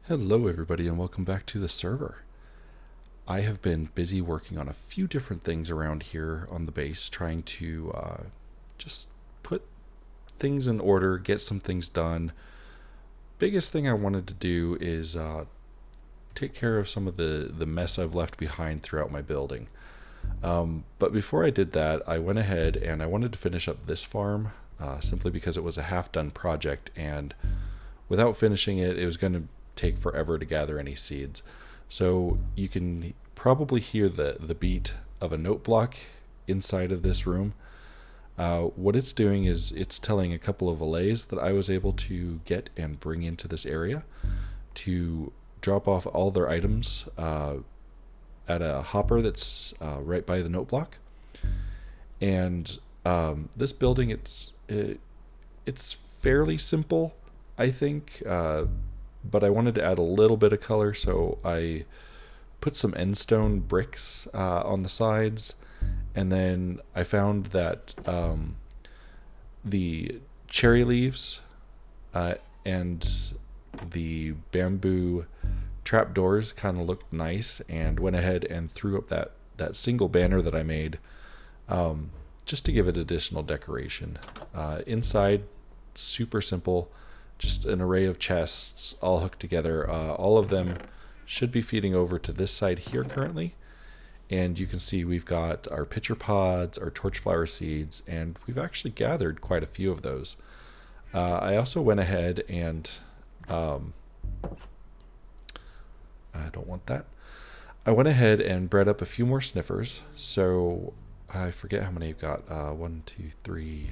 Hello everybody and welcome back to the server. I have been busy working on a few different things around here on the base, trying to just put things in order, get some things done. Biggest thing I wanted to do is take care of some of the mess I've left behind throughout my building. But before I did that, I went ahead and I wanted to finish up this farm, simply because it was a half-done project, and without finishing it, it was going to take forever to gather any seeds. So you can probably hear the beat of a note block inside of this room. What it's doing is it's telling a couple of allays that I was able to get and bring into this area to drop off all their items at a hopper that's right by the note block. And this building, it's fairly simple, I think, but I wanted to add a little bit of color, so I put some endstone bricks on the sides, and then I found that the cherry leaves and the bamboo trapdoors kind of looked nice, and went ahead and threw up that single banner that I made, just to give it additional decoration. Inside, super simple, just an array of chests all hooked together. All of them should be feeding over to this side here currently. And you can see we've got our pitcher pods, our torchflower seeds, and we've actually gathered quite a few of those. I also went ahead and I don't want that. I went ahead and bred up a few more sniffers. So I forget how many I've got. 1, 2, 3,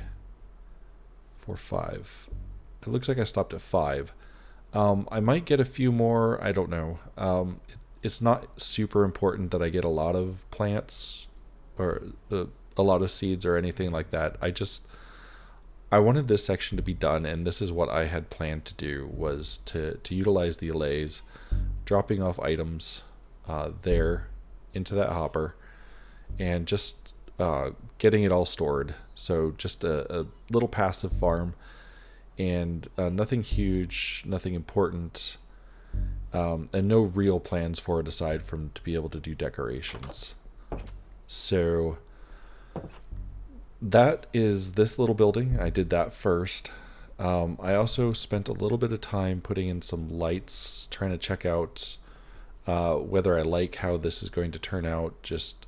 4, 5. It looks like I stopped at 5. I might get a few more. I don't know. It's not super important that I get a lot of plants or a lot of seeds or anything like that. I wanted this section to be done, and this is what I had planned to do, was to utilize the allays, dropping off items there into that hopper, and just getting it all stored. So just a little passive farm, and nothing huge, nothing important, and no real plans for it aside from to be able to do decorations. So that is this little building. I did that first. I also spent a little bit of time putting in some lights, trying to check out whether I like how this is going to turn out. Just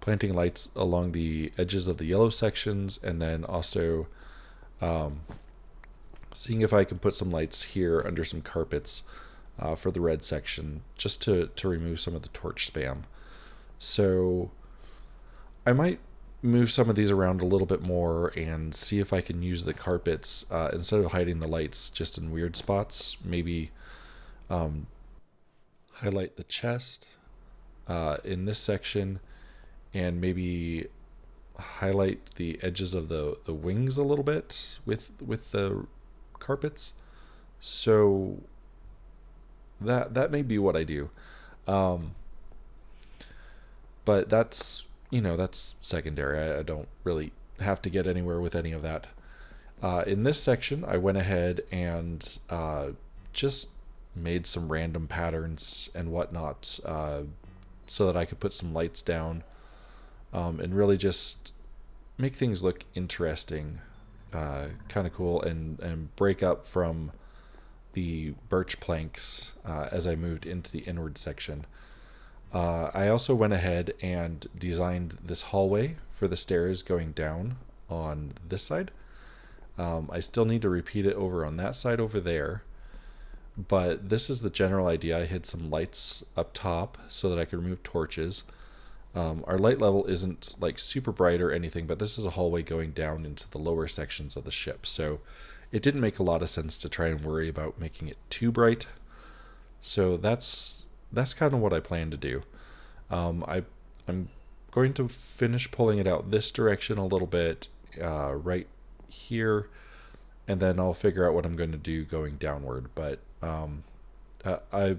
planting lights along the edges of the yellow sections, and then also seeing if I can put some lights here under some carpets for the red section, just to remove some of the torch spam. So I might move some of these around a little bit more and see if I can use the carpets instead of hiding the lights just in weird spots. Maybe highlight the chest in this section, and maybe highlight the edges of the wings a little bit with the carpets. So that may be what I do. But that's secondary. I don't really have to get anywhere with any of that. In this section, I went ahead and just made some random patterns and whatnot, so that I could put some lights down, and really just make things look interesting, kind of cool, and break up from the birch planks as I moved into the inward section. I also went ahead and designed this hallway for the stairs going down on this side. I still need to repeat it over on that side over there, but this is the general idea. I hid some lights up top so that I could remove torches. Our light level isn't like super bright or anything, but this is a hallway going down into the lower sections of the ship, so it didn't make a lot of sense to try and worry about making it too bright. So that's kind of what I plan to do. I'm going to finish pulling it out this direction a little bit, right here, and then I'll figure out what I'm going to do going downward. But I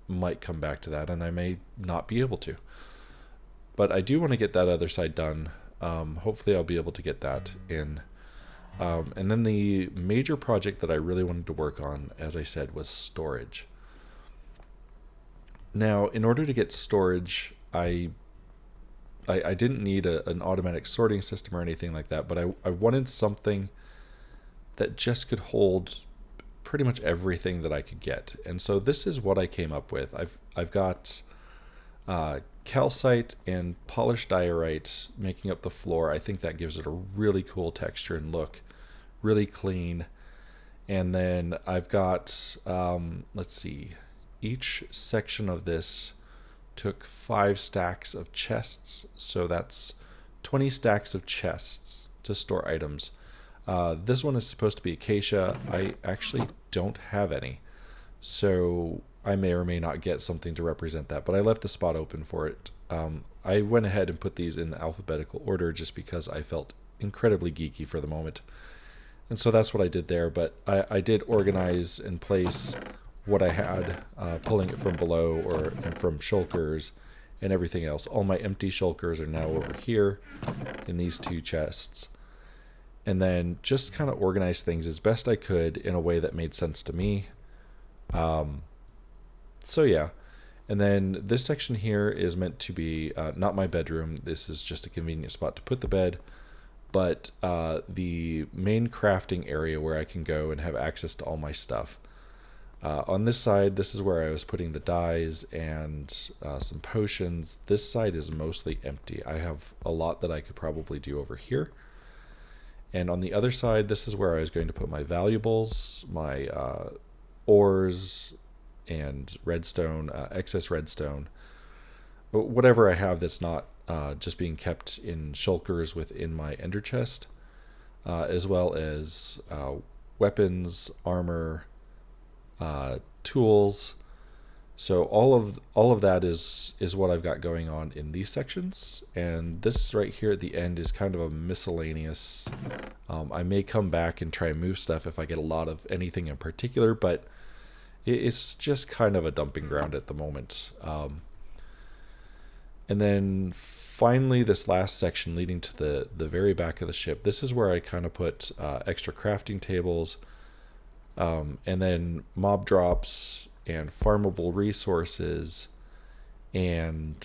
might come back to that, and I may not be able to. But I do want to get that other side done. Hopefully I'll be able to get that in And then the major project that I really wanted to work on, as I said, was storage. Now, in order to get storage, I didn't need an automatic sorting system or anything like that, but I wanted something that just could hold pretty much everything that I could get. And so this is what I came up with. I've got calcite and polished diorite making up the floor. I think that gives it a really cool texture and look, really clean. And then I've got, let's see, each section of this took 5 stacks of chests. So that's 20 stacks of chests to store items. This one is supposed to be acacia. I actually don't have any. So I may or may not get something to represent that, but I left the spot open for it. I went ahead and put these in alphabetical order just because I felt incredibly geeky for the moment. And so that's what I did there, but I did organize and place what I had, pulling it from below and from shulkers and everything else. All my empty shulkers are now over here in these 2 chests. And then just kind of organize things as best I could in a way that made sense to me. So yeah. And then this section here is meant to be not my bedroom. This is just a convenient spot to put the bed, but the main crafting area where I can go and have access to all my stuff. On this side, this is where I was putting the dyes and some potions. This side is mostly empty. I have a lot that I could probably do over here. And on the other side, this is where I was going to put my valuables, my ores, and redstone, excess redstone. Whatever I have that's not just being kept in shulkers within my ender chest, as well as weapons, armor, tools. So all of that is what I've got going on in these sections, and this right here at the end is kind of a miscellaneous. I may come back and try and move stuff if I get a lot of anything in particular, but it's just kind of a dumping ground at the moment. And then finally, this last section leading to the very back of the ship. This is where I kind of put extra crafting tables, and then mob drops and farmable resources and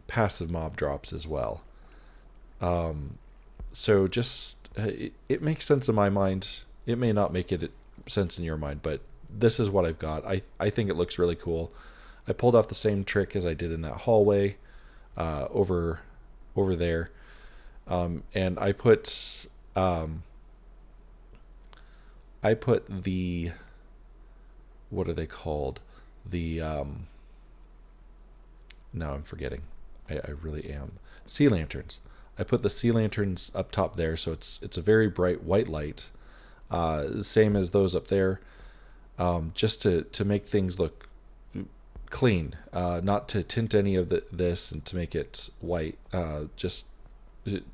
passive mob drops as well. So just it makes sense in my mind. It may not make it sense in your mind, but this is what I've got. I think it looks really cool. I pulled off the same trick as I did in that hallway over there, and I put the, what are they called? The now I'm forgetting. I really am. Sea lanterns. I put the sea lanterns up top there, so it's a very bright white light, same as those up there, just to make things look clean, not to tint any of this and to make it white, just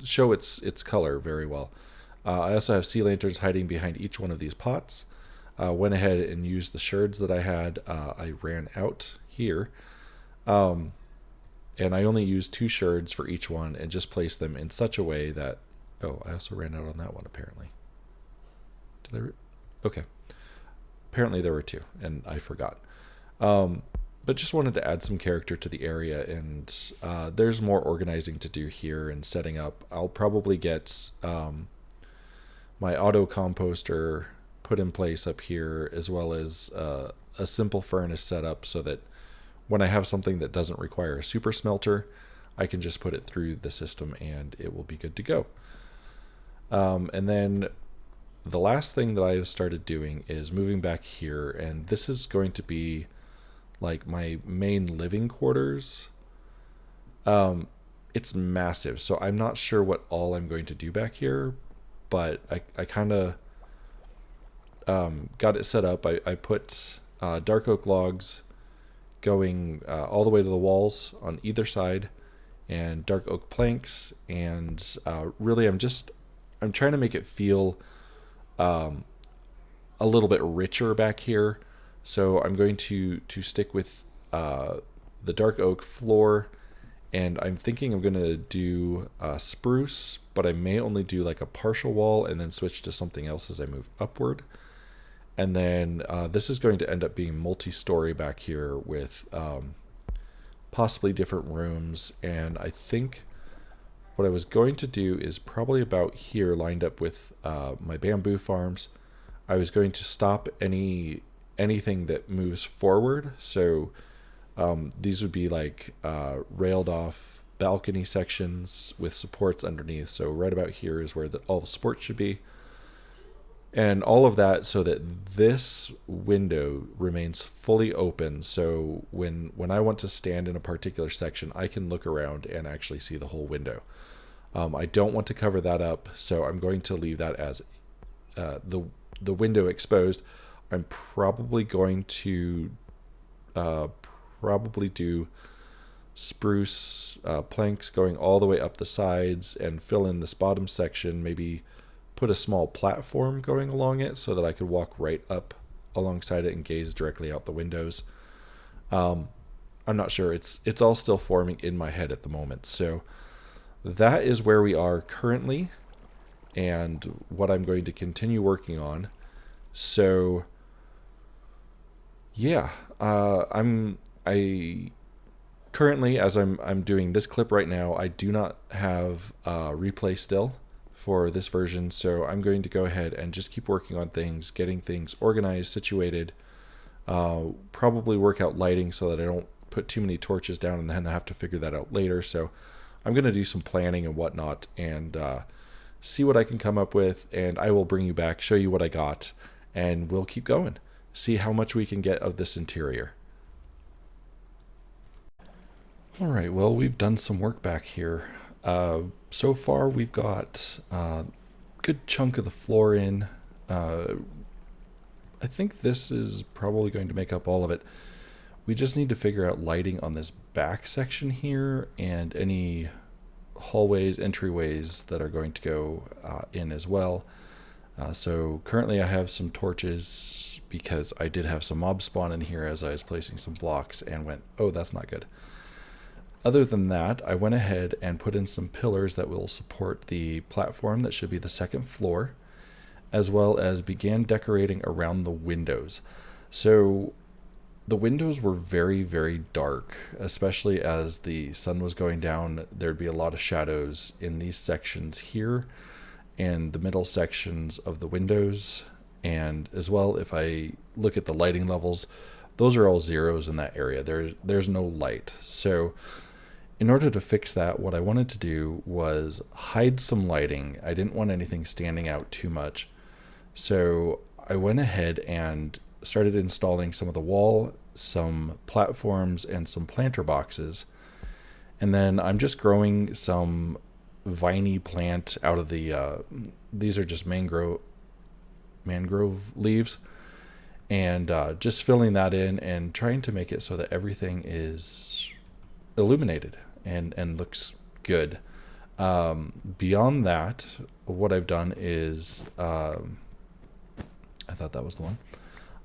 show its color very well. I also have sea lanterns hiding behind each one of these pots. Went ahead and used the sherds that I had. I ran out here, and I only used 2 sherds for each one and just placed them in such a way that, oh, I also ran out on that one apparently. Did I? Okay. Apparently there were 2 and I forgot. But just wanted to add some character to the area, and there's more organizing to do here and setting up. I'll probably get my auto composter put in place up here, as well as a simple furnace setup so that when I have something that doesn't require a super smelter, I can just put it through the system and it will be good to go. And then the last thing that I have started doing is moving back here, and this is going to be like my main living quarters. It's massive, so I'm not sure what all I'm going to do back here, but I kind of got it set up. I put dark oak logs going all the way to the walls on either side, and dark oak planks, and really I'm trying to make it feel a little bit richer back here. So I'm going to stick with the dark oak floor And I'm thinking I'm going to do spruce, but I may only do like a partial wall and then switch to something else as I move upward. And then this is going to end up being multi-story back here with possibly different rooms. And I think what I was going to do is probably about here, lined up with my bamboo farms. I was going to stop anything that moves forward. So these would be like railed off balcony sections with supports underneath. So right about here is where all the supports should be. And all of that so that this window remains fully open. So when I want to stand in a particular section, I can look around and actually see the whole window. I don't want to cover that up, so I'm going to leave that as the window exposed. I'm probably going to probably do spruce planks going all the way up the sides and fill in this bottom section, maybe put a small platform going along it so that I could walk right up alongside it and gaze directly out the windows. I'm not sure. It's all still forming in my head at the moment. So that is where we are currently and what I'm going to continue working on. So yeah, I currently, as I'm doing this clip right now, I do not have replay still for this version, so I'm going to go ahead and just keep working on things, getting things organized, situated, probably work out lighting so that I don't put too many torches down and then I have to figure that out later. So I'm going to do some planning and whatnot and see what I can come up with, and I will bring you back, show you what I got, and we'll keep going, see how much we can get of this interior. All right, well, we've done some work back here. So far, we've got a good chunk of the floor in. I think this is probably going to make up all of it. We just need to figure out lighting on this back section here and any hallways, entryways that are going to go in as well. So currently I have some torches because I did have some mob spawn in here as I was placing some blocks and went, oh, that's not good. Other than that, I went ahead and put in some pillars that will support the platform that should be the second floor, as well as began decorating around the windows. So the windows were very, very dark, especially as the sun was going down. There'd be a lot of shadows in these sections here and the middle sections of the windows. And as well, if I look at the lighting levels, those are all zeros in that area. There's no light. So in order to fix that, what I wanted to do was hide some lighting. I didn't want anything standing out too much. So I went ahead and started installing some of the wall, some platforms, and some planter boxes. And then I'm just growing some viney plant out of the, these are just mangrove leaves. And just filling that in and trying to make it so that everything is illuminated and looks good. Beyond that, what I've done is, I thought that was the one.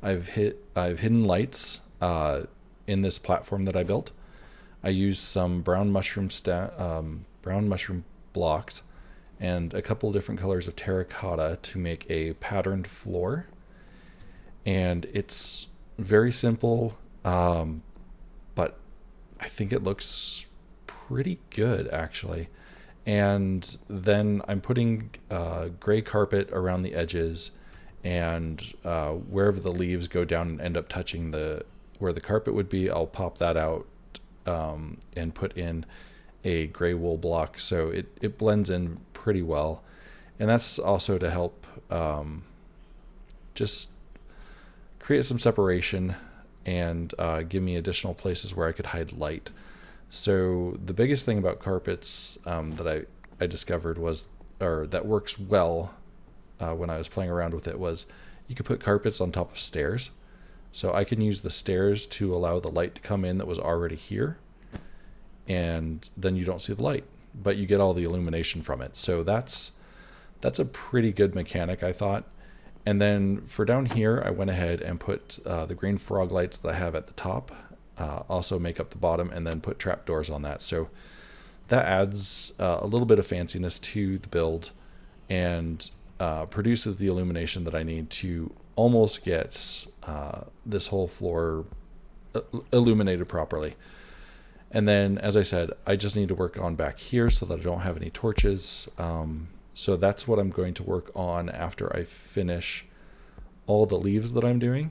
I've hidden lights in this platform that I built. I used some brown mushroom blocks and a couple different colors of terracotta to make a patterned floor. And it's very simple, but I think it looks pretty good actually. And then I'm putting gray carpet around the edges, and wherever the leaves go down and end up touching where the carpet would be, I'll pop that out and put in a gray wool block so it blends in pretty well. And that's also to help just create some separation and give me additional places where I could hide light. So the biggest thing about carpets that I discovered was, or that works well when I was playing around with it, was you could put carpets on top of stairs. So I can use the stairs to allow the light to come in that was already here, and then you don't see the light, but you get all the illumination from it. So that's a pretty good mechanic, I thought. And then for down here, I went ahead and put the green frog lights that I have at the top also make up the bottom and then put trapdoors on that. So that adds a little bit of fanciness to the build and produces the illumination that I need to almost get this whole floor illuminated properly. And then, as I said, I just need to work on back here so that I don't have any torches. So that's what I'm going to work on after I finish all the leaves that I'm doing.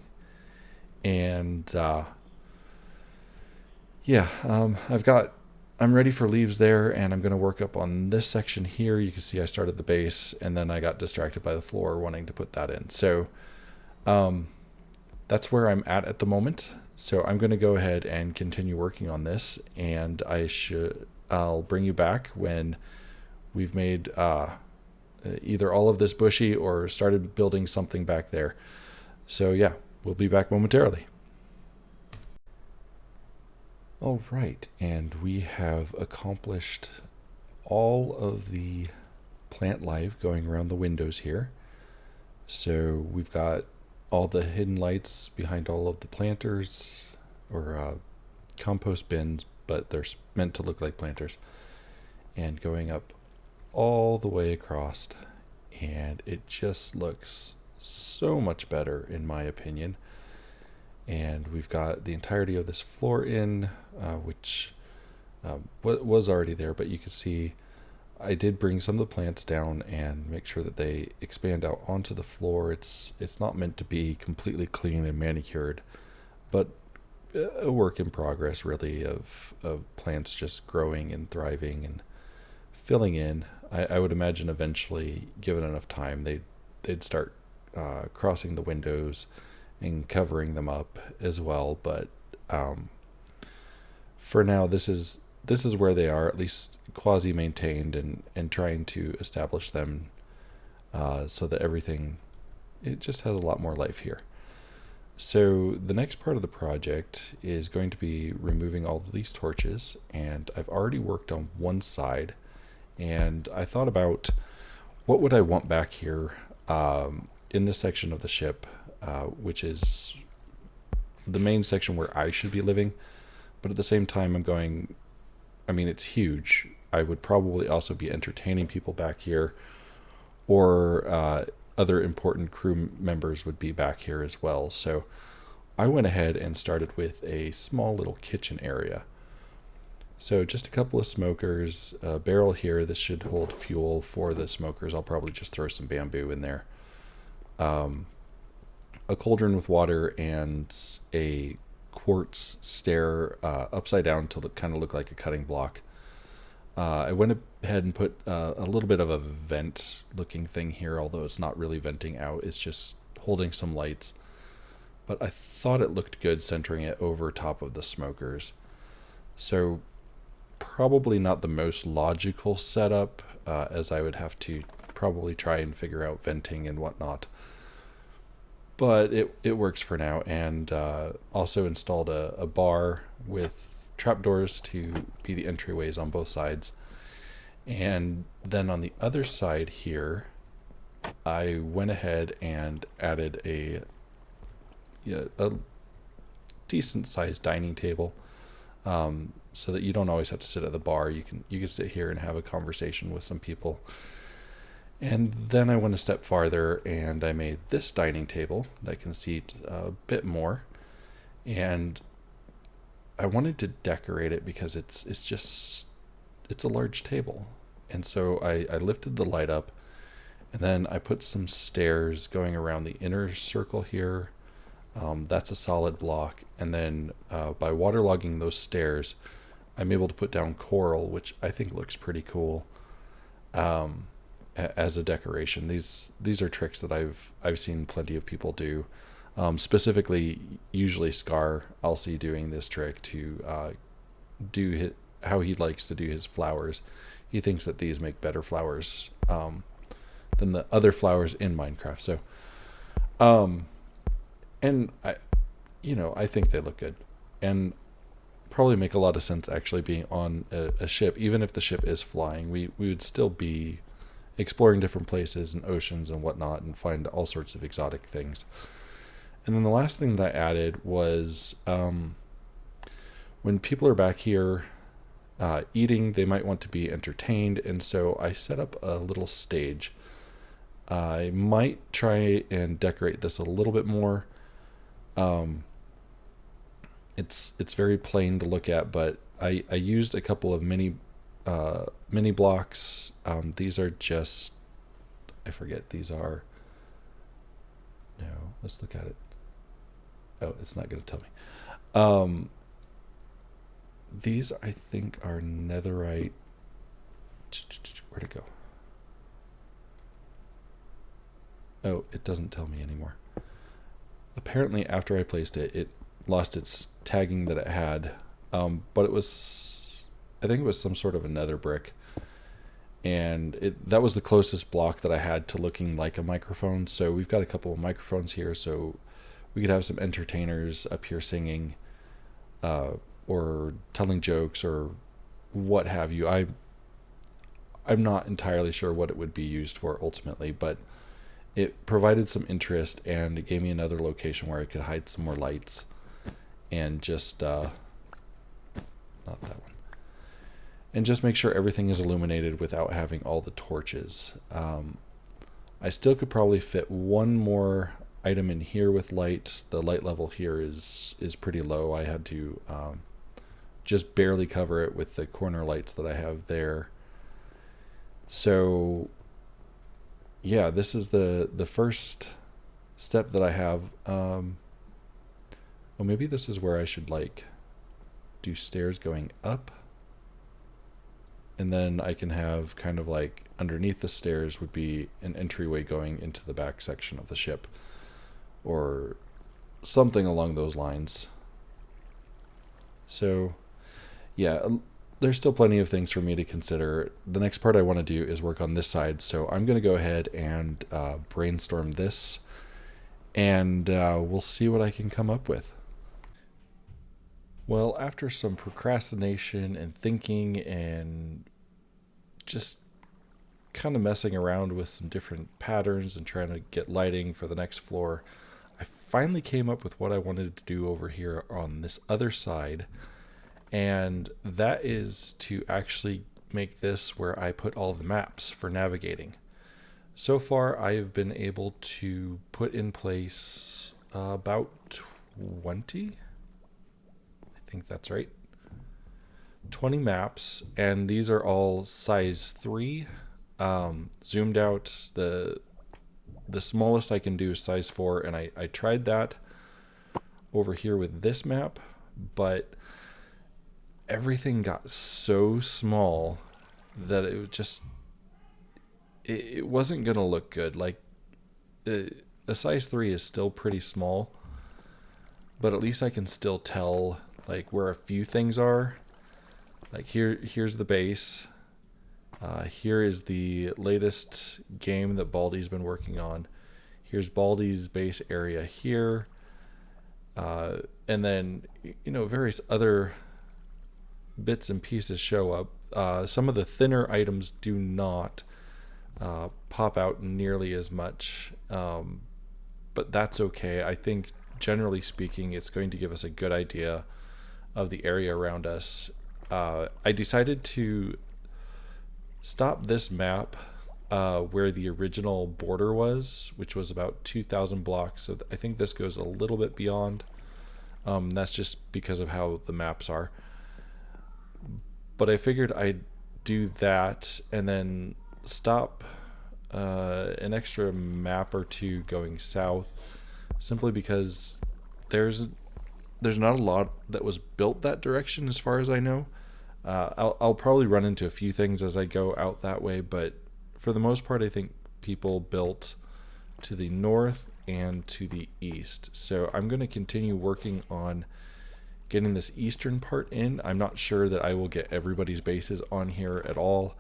And I'm ready for leaves there, and I'm going to work up on this section here. You can see I started the base, and then I got distracted by the floor wanting to put that in. So that's where I'm at the moment. So I'm going to go ahead and continue working on this, and I'll bring you back when we've made either all of this bushy or started building something back there. So yeah, we'll be back momentarily. All right, and we have accomplished all of the plant life going around the windows here. So we've got all the hidden lights behind all of the planters, or compost bins, but they're meant to look like planters, and going up all the way across, and it just looks so much better in my opinion. And we've got the entirety of this floor in, which was already there, but you can see I did bring some of the plants down and make sure that they expand out onto the floor. It's not meant to be completely clean and manicured, but a work in progress really of plants just growing and thriving and filling in. I would imagine eventually, given enough time, they'd start crossing the windows and covering them up as well. But for now, this is where they are, at least quasi-maintained, and trying to establish them so that everything, it just has a lot more life here. So the next part of the project is going to be removing all of these torches, and I've already worked on one side, and I thought about what would I want back here in this section of the ship, which is the main section where I should be living. But at the same time, it's huge. I would probably also be entertaining people back here, or other important crew members would be back here as well. So I went ahead and started with a small little kitchen area. So just a couple of smokers, a barrel here. This should hold fuel for the smokers. I'll probably just throw some bamboo in there. A cauldron with water and a quartz stair upside down to kind of look like a cutting block. I went ahead and put a little bit of a vent looking thing here, although it's not really venting out, it's just holding some lights. But I thought it looked good centering it over top of the smokers. So probably not the most logical setup, as I would have to probably try and figure out venting and whatnot. But it works for now, and also installed a bar with trapdoors to be the entryways on both sides. And then on the other side here, I went ahead and added a decent sized dining table, so that you don't always have to sit at the bar. You can sit here and have a conversation with some people. And then I went a step farther and I made this dining table that can seat a bit more. And I wanted to decorate it because it's a large table. And so I lifted the light up, and then I put some stairs going around the inner circle here. That's a solid block. And then by waterlogging those stairs, I'm able to put down coral, which I think looks pretty cool. As a decoration. These are tricks that I've seen plenty of people do. Specifically, usually Scar, I'll see doing this trick to do how he likes to do his flowers. He thinks that these make better flowers than the other flowers in Minecraft. So, and I think they look good, and probably make a lot of sense actually being on a ship. Even if the ship is flying, we would still be exploring different places and oceans and whatnot, and find all sorts of exotic things. And then the last thing that I added was when people are back here eating, they might want to be entertained, and so I set up a little stage. I might try and decorate this a little bit more. Um, it's very plain to look at, but I used a couple of mini blocks. These are just, I forget, these are, no, let's look at it. Oh, it's not going to tell me. These I think are netherite. Where'd it go? Oh, it doesn't tell me anymore. Apparently, after I placed it, it lost its tagging that it had. But it was, I think it was some sort of a nether brick. And that was the closest block that I had to looking like a microphone. So we've got a couple of microphones here, so we could have some entertainers up here singing, or telling jokes or what have you. I'm not entirely sure what it would be used for ultimately, but it provided some interest, and it gave me another location where I could hide some more lights and just not that one, and just make sure everything is illuminated without having all the torches. I still could probably fit one more item in here with light. The light level here is pretty low. I had to just barely cover it with the corner lights that I have there. So yeah, this is the first step that I have. Well, maybe this is where I should like do stairs going up, and then I can have kind of like underneath the stairs would be an entryway going into the back section of the ship, or something along those lines. So yeah, there's still plenty of things for me to consider. The next part I want to do is work on this side, so I'm going to go ahead and brainstorm this, and we'll see what I can come up with. Well, after some procrastination and thinking and just kind of messing around with some different patterns and trying to get lighting for the next floor, I finally came up with what I wanted to do over here on this other side. And that is to actually make this where I put all the maps for navigating. So far, I have been able to put in place about 20. I think that's right. 20 maps, and these are all size 3. Zoomed out, the smallest I can do is size 4, and I tried that over here with this map, but everything got so small that it wasn't gonna look good. Like a size 3 is still pretty small, but at least I can still tell like where a few things are. Like here's the base. Here is the latest game that Baldy's been working on. Here's Baldy's base area here, and then various other bits and pieces show up. Some of the thinner items do not pop out nearly as much, but that's okay. I think generally speaking, it's going to give us a good idea of the area around us. I decided to stop this map where the original border was, which was about 2,000 blocks. So I think this goes a little bit beyond. That's just because of how the maps are. But I figured I'd do that and then stop an extra map or two going south, simply because there's not a lot that was built that direction as far as I know. I'll probably run into a few things as I go out that way, but for the most part I think people built to the north and to the east. So I'm going to continue working on getting this eastern part in. I'm not sure that I will get everybody's bases on here at all,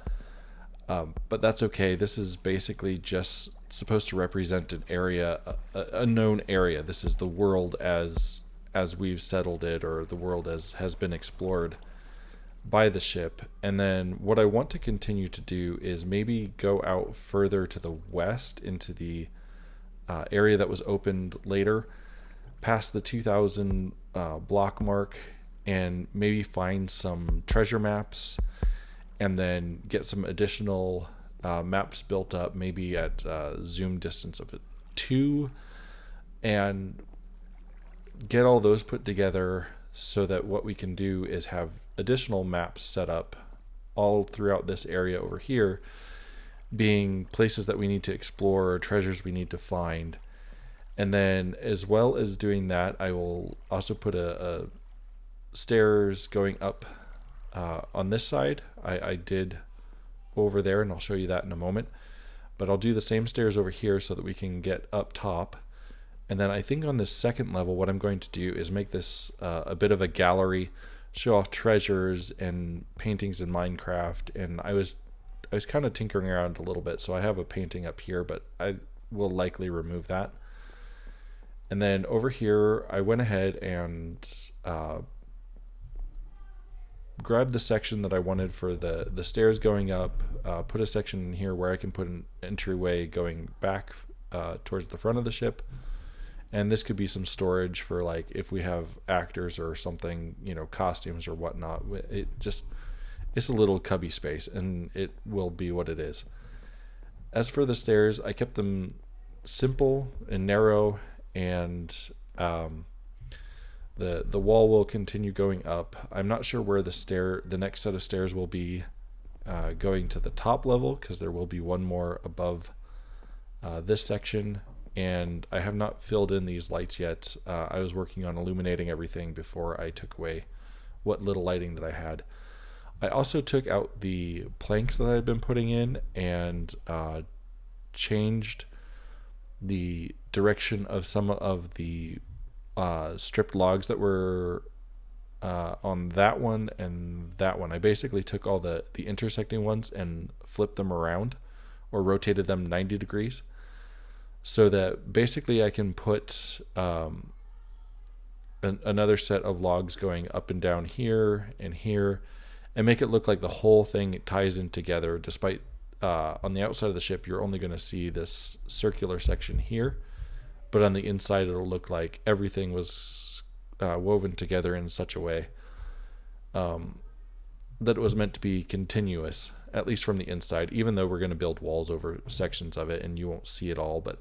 but that's okay. This is basically just supposed to represent an area, a known area. This is the world as we've settled it, or the world as has been explored by the ship. And then what I want to continue to do is maybe go out further to the west into the area that was opened later, past the 2,000 block mark, and maybe find some treasure maps, and then get some additional maps built up, maybe at zoom distance of 2, and get all those put together so that what we can do is have additional maps set up all throughout this area over here, being places that we need to explore, treasures we need to find. And then, as well as doing that, I will also put a stairs going up on this side. I did over there, and I'll show you that in a moment. But I'll do the same stairs over here so that we can get up top. And then I think on this second level, what I'm going to do is make this a bit of a gallery, show off treasures and paintings in Minecraft. And I was kind of tinkering around a little bit, so I have a painting up here, but I will likely remove that. And then over here, I went ahead and grabbed the section that I wanted for the stairs going up, put a section in here where I can put an entryway going back towards the front of the ship. And this could be some storage for, like, if we have actors or something, costumes or whatnot. It's a little cubby space, and it will be what it is. As for the stairs, I kept them simple and narrow, and the wall will continue going up. I'm not sure where the next set of stairs will be going to the top level, because there will be one more above this section. And I have not filled in these lights yet. I was working on illuminating everything before I took away what little lighting that I had. I also took out the planks that I had been putting in and changed the direction of some of the stripped logs that were on that one and that one. I basically took all the intersecting ones and flipped them around, or rotated them 90 degrees. So that basically I can put another set of logs going up and down here and here, and make it look like the whole thing ties in together, despite on the outside of the ship you're only going to see this circular section here, but on the inside it'll look like everything was woven together in such a way that it was meant to be continuous, at least from the inside, even though we're going to build walls over sections of it and you won't see it all, but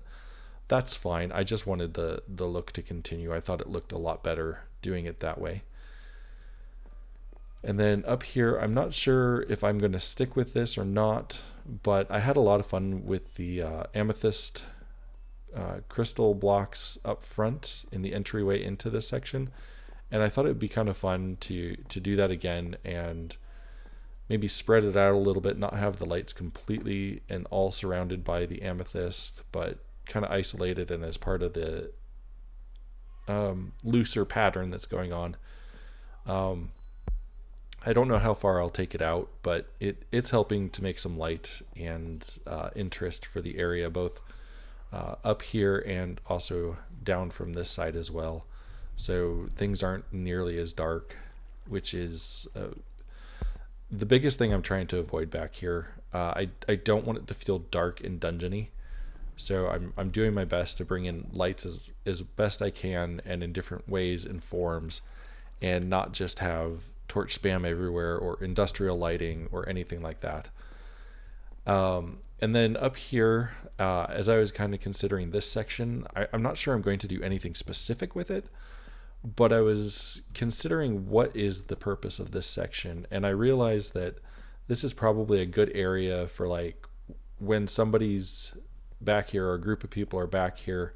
that's fine. I just wanted the look to continue. I thought it looked a lot better doing it that way. And then up here, I'm not sure if I'm going to stick with this or not, but I had a lot of fun with the amethyst crystal blocks up front in the entryway into this section. And I thought it would be kind of fun to do that again, and maybe spread it out a little bit, not have the lights completely and all surrounded by the amethyst, but kind of isolated and as part of the looser pattern that's going on. I don't know how far I'll take it out, but it's helping to make some light and interest for the area, both up here and also down from this side as well. So things aren't nearly as dark, which is the biggest thing I'm trying to avoid back here. I don't want it to feel dark and dungeony. So I'm doing my best to bring in lights as best I can, and in different ways and forms, and not just have torch spam everywhere or industrial lighting or anything like that. And then up here, as I was kind of considering this section, I'm not sure I'm going to do anything specific with it, but I was considering what is the purpose of this section, and I realized that this is probably a good area for, like, when somebody's back here or a group of people are back here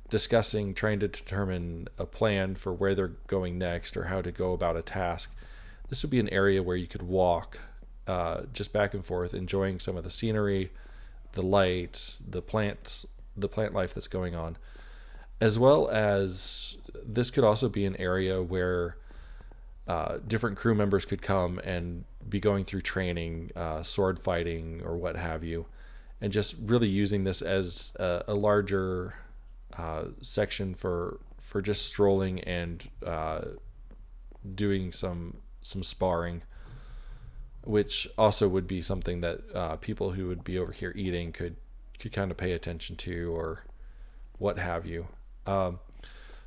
discussing, trying to determine a plan for where they're going next or how to go about a task. This would be an area where you could walk just back and forth, enjoying some of the scenery, the lights, the plant life that's going on, as well as this could also be an area where different crew members could come and be going through training, sword fighting or what have you, and just really using this as a larger section for just strolling and doing some sparring, which also would be something that people who would be over here eating could kind of pay attention to or what have you.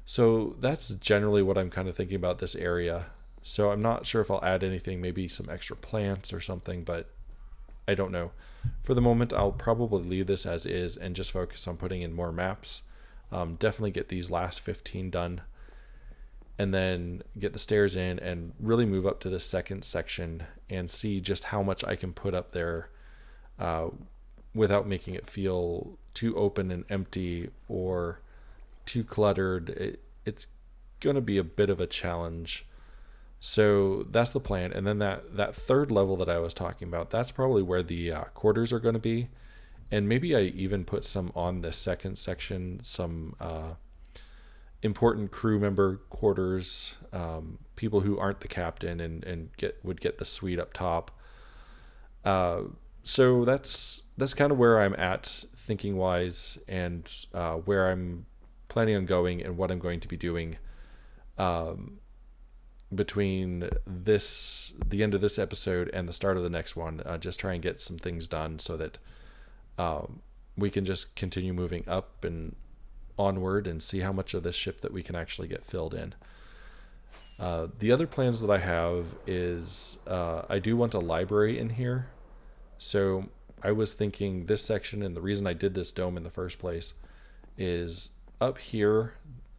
So that's generally what I'm kind of thinking about this area. So I'm not sure if I'll add anything, maybe some extra plants or something, but I don't know. For the moment, I'll probably leave this as is and just focus on putting in more maps. Definitely get these last 15 done, and then get the stairs in and really move up to the second section and see just how much I can put up there without making it feel too open and empty or too cluttered. It's going to be a bit of a challenge. So that's the plan. And then that third level that I was talking about, that's probably where the quarters are going to be. And maybe I even put some on the second section, some important crew member quarters, people who aren't the captain and would get the suite up top. So that's kind of where I'm at thinking wise, and where I'm planning on going and what I'm going to be doing between the end of this episode and the start of the next one. Just try and get some things done so that we can just continue moving up and onward and see how much of this ship that we can actually get filled in. The other plans that I have is I do want a library in here. So I was thinking this section, and the reason I did this dome in the first place is up here.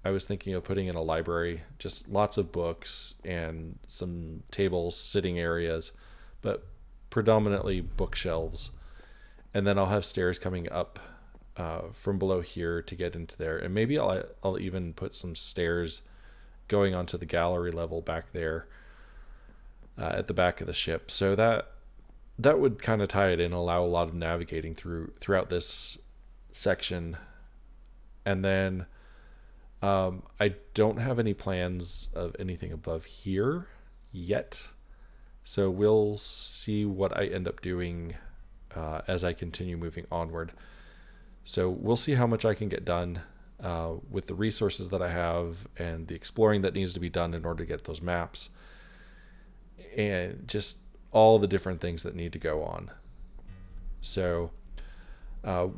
I was thinking of putting in a library, just lots of books and some tables, sitting areas, but predominantly bookshelves. And then I'll have stairs coming up from below here to get into there. And maybe I'll even put some stairs going onto the gallery level back there at the back of the ship. So that would kind of tie it in, allow a lot of navigating throughout this section. And then I don't have any plans of anything above here yet. So we'll see what I end up doing as I continue moving onward. So we'll see how much I can get done with the resources that I have and the exploring that needs to be done in order to get those maps, and just all the different things that need to go on. So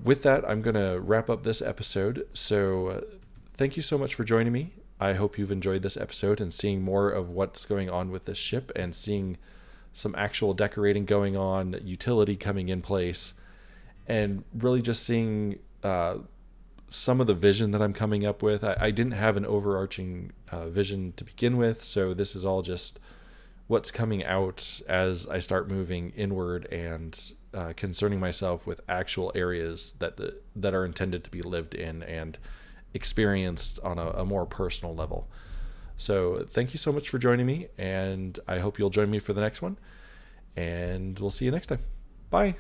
with that, I'm going to wrap up this episode. So thank you so much for joining me. I hope you've enjoyed this episode and seeing more of what's going on with this ship, and seeing some actual decorating going on, utility coming in place, and really just seeing some of the vision that I'm coming up with. I didn't have an overarching vision to begin with, so this is all just what's coming out as I start moving inward and concerning myself with actual areas that are intended to be lived in and experienced on a more personal level. So thank you so much for joining me, and I hope you'll join me for the next one, and we'll see you next time. Bye.